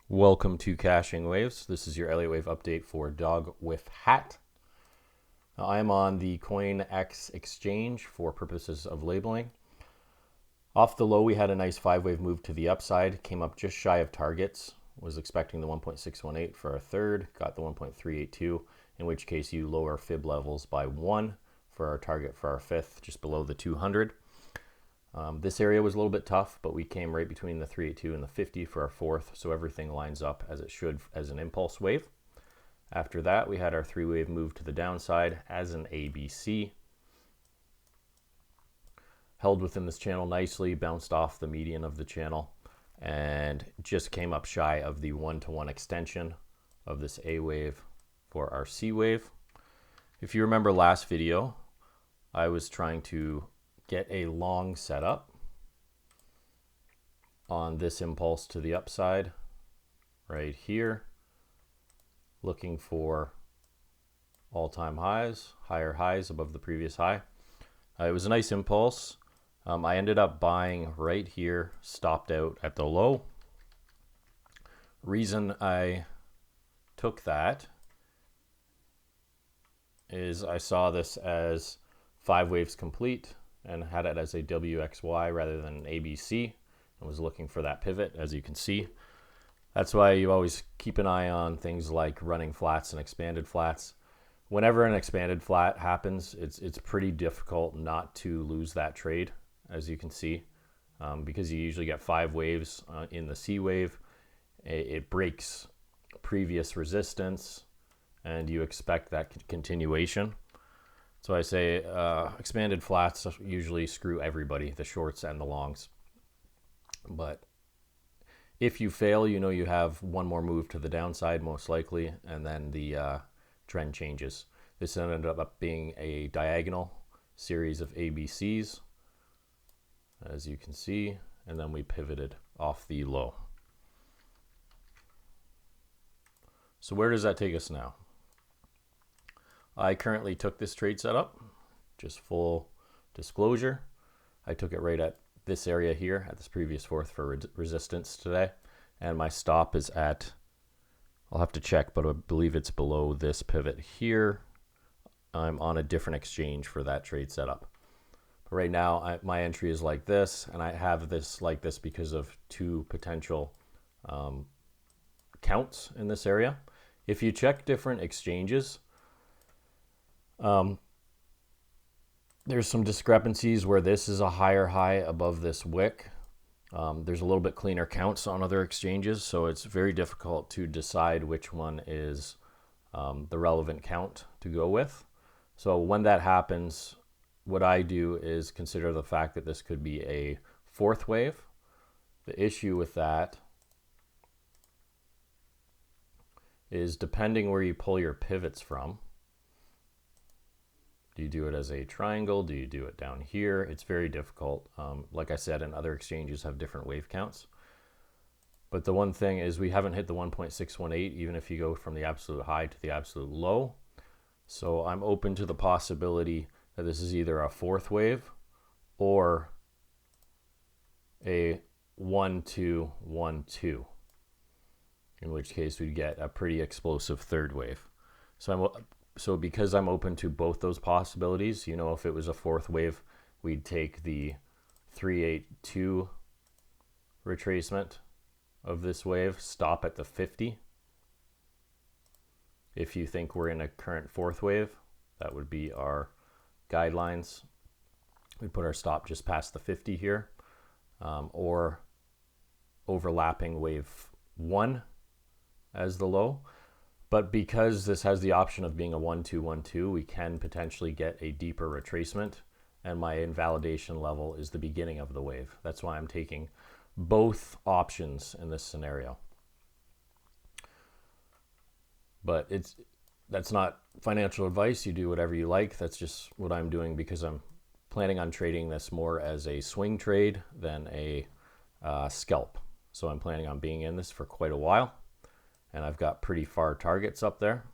Welcome to Caching Waves. This is your Elliott Wave update for DOGWIFHAT. Now, I am on the CoinX exchange for purposes of labeling. Off the low, we had a nice 5-wave move to the upside, came up just shy of targets. Was expecting the 1.618 for a third, got the 1.382, in which case you lower fib levels by 1 for our target for our fifth, just below the 200. This area was a little bit tough, but we came right between the 382 and the 50 for our fourth, so everything lines up as it should as an impulse wave. After that, we had our 3-wave move to the downside as an ABC. Held within this channel nicely, bounced off the median of the channel, and just came up shy of the 1-to-1 extension of this A wave for our C wave. If you remember last video, I was trying to get a long setup on this impulse to the upside right here, looking for all-time highs, higher highs above the previous high. It was a nice impulse. I ended up buying right here, stopped out at the low. Reason I took that is I saw this as 5 waves complete and had it as a WXY rather than an ABC, and was looking for that pivot, as you can see. That's why you always keep an eye on things like running flats and expanded flats. Whenever an expanded flat happens, it's pretty difficult not to lose that trade, as you can see, because you usually get 5 waves in the C wave. It breaks previous resistance, and you expect that continuation. So I say expanded flats usually screw everybody, the shorts and the longs. But if you fail, you know you have one more move to the downside most likely, and then the trend changes. This ended up being a diagonal series of ABCs, as you can see, and then we pivoted off the low. So where does that take us now? I currently took this trade setup, just full disclosure. I took it right at this area here, at this previous fourth for resistance today. And my stop is at, I'll have to check, but I believe it's below this pivot here. I'm on a different exchange for that trade setup. But right now, my entry is like this, and I have this like this because of 2 potential counts in this area. If you check different exchanges, there's some discrepancies where this is a higher high above this wick. There's a little bit cleaner counts on other exchanges, so it's very difficult to decide which one is the relevant count to go with. So when that happens, what I do is consider the fact that this could be a 4th wave. The issue with that is depending where you pull your pivots from. Do you do it as a triangle? Do you do it down here? It's very difficult. Like I said, and other exchanges have different wave counts. But the one thing is we haven't hit the 1.618, even if you go from the absolute high to the absolute low. So I'm open to the possibility that this is either a 4th wave or a 1-2-1-2, in which case we'd get a pretty explosive 3rd wave. So because I'm open to both those possibilities, you know, if it was a 4th wave, we'd take the 382 retracement of this wave, stop at the 50. If you think we're in a current 4th wave, that would be our guidelines. We'd put our stop just past the 50 here, or overlapping wave 1 as the low. But because this has the option of being a 1-2-1-2, we can potentially get a deeper retracement, and my invalidation level is the beginning of the wave. That's why I'm taking both options in this scenario. But that's not financial advice. You do whatever you like. That's just what I'm doing because I'm planning on trading this more as a swing trade than a scalp. So I'm planning on being in this for quite a while. And I've got pretty far targets up there.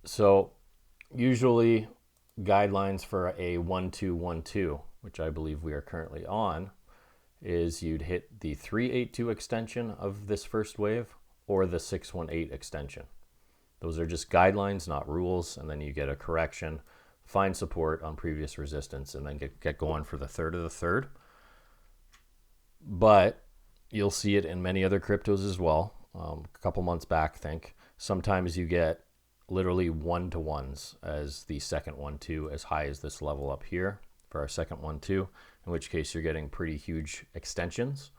So usually guidelines for a 1-2-1-2, which I believe we are currently on, is you'd hit the 382 extension of this first wave or the 618 extension. Those are just guidelines, not rules. And then you get a correction, find support on previous resistance, and then get going for the third of the third. But you'll see it in many other cryptos as well. A couple months back, I think, sometimes you get literally 1-to-1s as the second 1-2 as high as this level up here for our second 1-2, in which case you're getting pretty huge extensions.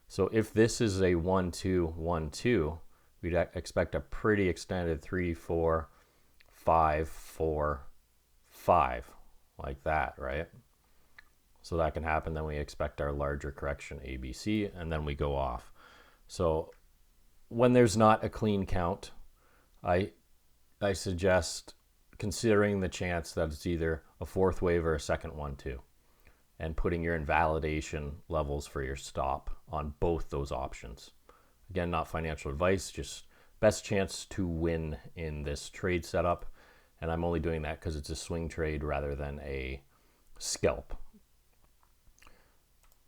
So if this is a 1-2, 1-2, we'd expect a pretty extended 3, 4, 5, 4, 5, like that, right? So that can happen. Then we expect our larger correction ABC, and then we go off. So when there's not a clean count, I suggest considering the chance that it's either a fourth wave or a second 1-2, and putting your invalidation levels for your stop on both those options. Again, not financial advice, just best chance to win in this trade setup. And I'm only doing that because it's a swing trade rather than a scalp,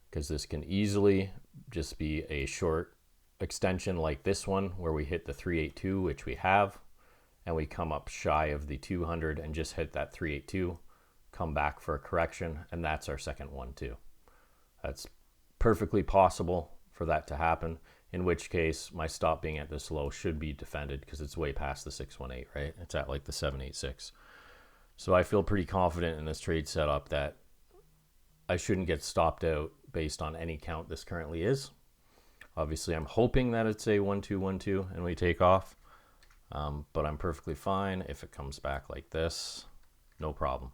because this can easily just be a short extension like this one where we hit the 382, which we have, and we come up shy of the 200 and just hit that 382, come back for a correction, and that's our second 1-2. That's perfectly possible for that to happen, in which case my stop being at this low should be defended because it's way past the 618, right? It's at like the 786. So I feel pretty confident in this trade setup that I shouldn't get stopped out based on any count this currently is. Obviously, I'm hoping that it's a 1-2, 1-2 and we take off, but I'm perfectly fine if it comes back like this, no problem.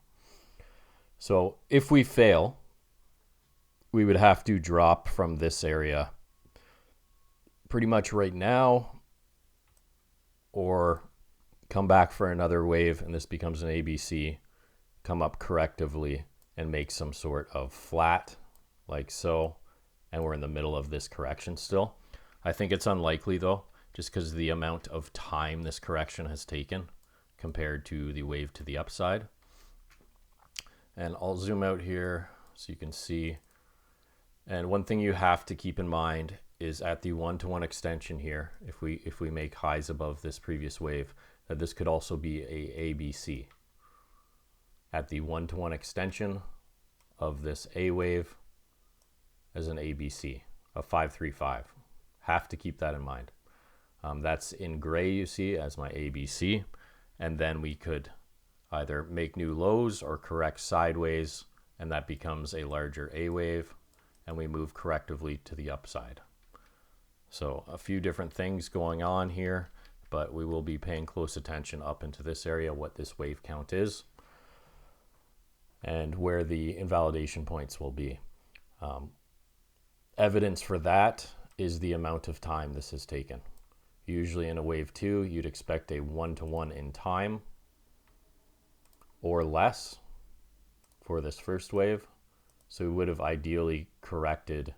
So if we fail, we would have to drop from this area pretty much right now, or come back for another wave and this becomes an ABC, come up correctively and make some sort of flat like so, and we're in the middle of this correction still. I think it's unlikely though, just because of the amount of time this correction has taken compared to the wave to the upside. And I'll zoom out here so you can see. And one thing you have to keep in mind is at the 1-to-1 extension here, if we make highs above this previous wave, that this could also be a ABC. At the 1-to-1 extension of this A wave as an ABC, a 535. Have to keep that in mind. That's in gray, you see, as my ABC. And then we could either make new lows or correct sideways, and that becomes a larger A wave, and we move correctively to the upside. So a few different things going on here, but we will be paying close attention up into this area, what this wave count is, and where the invalidation points will be. Evidence for that is the amount of time this has taken. Usually in a wave 2, you'd expect a 1-to-1 in time or less for this first wave. So we would have ideally corrected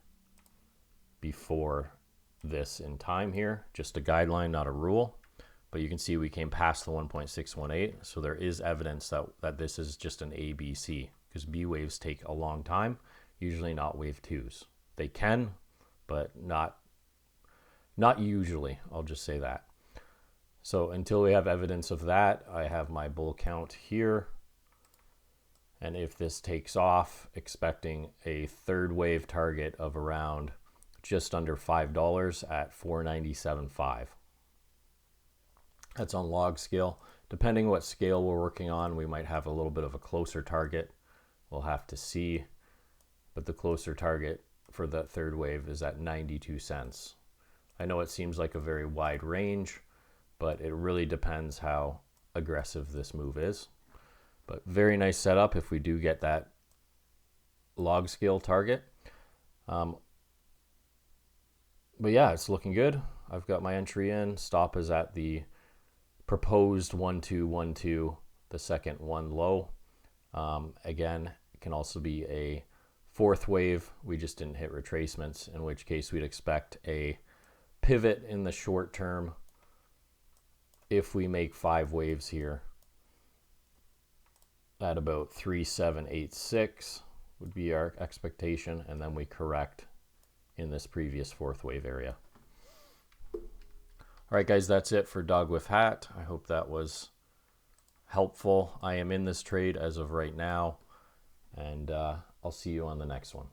before this in time here, just a guideline, not a rule. But you can see we came past the 1.618, so there is evidence that this is just an ABC, because B waves take a long time, usually not wave 2s. They can, but not usually, I'll just say that. So until we have evidence of that, I have my bull count here. And if this takes off, expecting a third wave target of around just under $5 at 497.5. That's on log scale. Depending what scale we're working on, we might have a little bit of a closer target. We'll have to see. But the closer target for that third wave is at 92 cents. I know it seems like a very wide range, but it really depends how aggressive this move is. But very nice setup if we do get that log scale target. But yeah, it's looking good. I've got my entry in. Stop is at the proposed 1-2, 1-2, the second one low. Again, it can also be a fourth wave. We just didn't hit retracements, in which case we'd expect a pivot in the short term if we make 5 waves here at about 3,786 would be our expectation, and then we correct in this previous fourth wave area. All right, guys, that's it for DOGWIFHAT. I hope that was helpful. I am in this trade as of right now, and I'll see you on the next one.